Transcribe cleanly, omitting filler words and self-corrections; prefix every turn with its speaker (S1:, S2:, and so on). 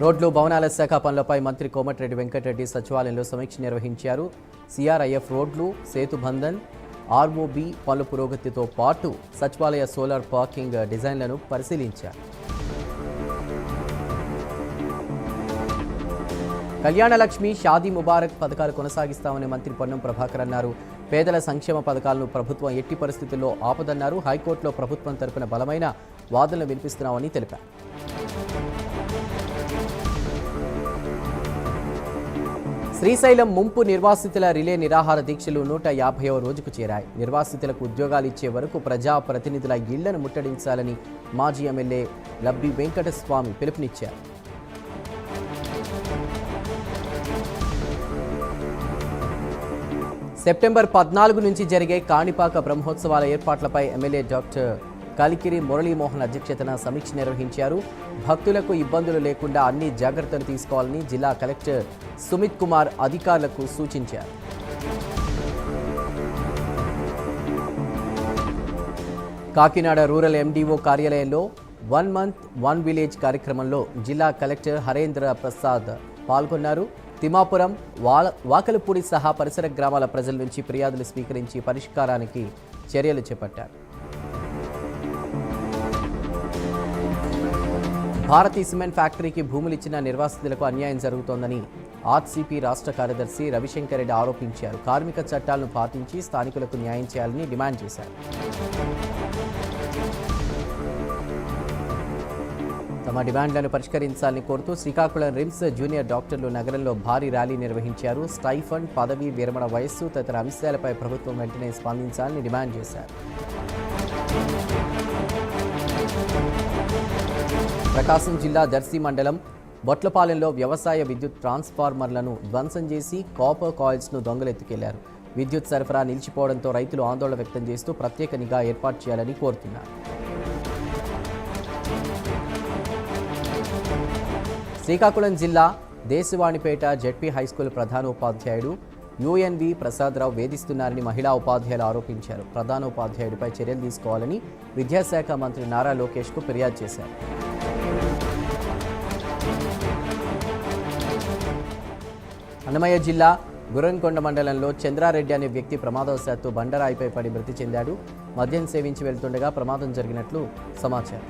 S1: రోడ్లు భవనాల శాఖ పనులపై మంత్రి కోమటిరెడ్డి వెంకటరెడ్డి సచివాలయంలో సమీక్ష నిర్వహించారు. సిఆర్ఐఎఫ్ రోడ్లు, సేతుబంధన్, ఆర్ఓబి పనుల పురోగతితో పాటు సచివాలయ సోలార్ పార్కింగ్ డిజైన్లను పరిశీలించారు. కళ్యాణలక్ష్మి, షాదీ ముబారక్ పథకాలు కొనసాగిస్తామని మంత్రి పొన్నం ప్రభాకర్ అన్నారు. పేదల సంక్షేమ పథకాలను ప్రభుత్వం ఎట్టి పరిస్థితుల్లో ఆపదన్నారు. హైకోర్టులో ప్రభుత్వం తరపున బలమైన వాదనలు వినిపిస్తున్నామని తెలిపారు. శ్రీశైలం ముంపు నిర్వాసితుల రిలే నిరాహార దీక్షలు 150వ రోజుకు చేరాయి. నిర్వాసితులకు ఉద్యోగాలు ఇచ్చే వరకు ప్రజాప్రతినిధుల ఇళ్లను ముట్టడించాలని మాజీ ఎమ్మెల్యే లబ్బి వెంకటస్వామి పిలుపునిచ్చారు. సెప్టెంబర్ 14 నుంచి జరిగే కాణిపాక బ్రహ్మోత్సవాల ఏర్పాట్లపై ఎమ్మెల్యే డాక్టర్ కలికిరి మురళీమోహన్ అధ్యక్షతన సమీక్ష నిర్వహించారు. భక్తులకు ఇబ్బందులు లేకుండా అన్ని జాగ్రత్తలు తీసుకోవాలని జిల్లా కలెక్టర్ సుమిత్ కుమార్ అధికారులకు సూచించారు. కాకినాడ రూరల్ ఎండీఓ కార్యాలయంలో 1 మంత్ 1 విలేజ్ కార్యక్రమంలో జిల్లా కలెక్టర్ హరేంద్ర ప్రసాద్ పాల్గొన్నారు. తిమ్మాపురం, వాకలపూడి సహా పరిసర గ్రామాల ప్రజల నుంచి ఫిర్యాదులు స్వీకరించి పరిష్కారానికి చర్యలు చేపట్టారు. భారతీ సిమెంట్ ఫ్యాక్టరీకి భూములు ఇచ్చిన నిర్వాసితులకు అన్యాయం జరుగుతోందని ఆర్సీపీ రాష్ట్ర కార్యదర్శి రవిశంకర్ రెడ్డి ఆరోపించారు. కార్మిక చట్టాలను పాటించి స్థానికులకు న్యాయం చేయాలని డిమాండ్ చేశారు. తమ డిమాండ్లను పరిష్కరించాలని కోరుతూ శ్రీకాకుళం రిమ్స్ జూనియర్ డాక్టర్లు నగరంలో భారీ ర్యాలీ నిర్వహించారు. స్టైఫండ్, పదవీ విరమణ వయస్సు తదితర అంశాలపై ప్రభుత్వం వెంటనే స్పందించాలని డిమాండ్ చేశారు. ప్రకాశం జిల్లా దర్శి మండలం బొట్లపాలెంలో వ్యవసాయ విద్యుత్ ట్రాన్స్ఫార్మర్లను ధ్వంసం చేసి కాపర్ కాయిల్స్ను దొంగలెత్తుకెళ్లారు. విద్యుత్ సరఫరా నిలిచిపోవడంతో రైతులు ఆందోళన వ్యక్తం చేస్తూ ప్రత్యేక నిఘా ఏర్పాటు చేయాలని కోరుతున్నారు. శ్రీకాకుళం జిల్లా దేశవాణిపేట జెడ్పీ హైస్కూల్ ప్రధానోపాధ్యాయుడు యుఎన్వి ప్రసాదరావు వేధిస్తున్నారని మహిళా ఉపాధ్యాయులు ఆరోపించారు. ప్రధానోపాధ్యాయుడిపై చర్యలు తీసుకోవాలని విద్యాశాఖ మంత్రి నారా లోకేష్కు ఫిర్యాదు చేశారు. అన్నమయ్య జిల్లా గుర్రంకొండ మండలంలో చంద్రారెడ్డి అనే వ్యక్తి ప్రమాదవశాత్తు బండరాయిపై పడి మృతి చెందాడు. మద్యం సేవించి వెళ్తుండగా ప్రమాదం జరిగినట్లు సమాచారం.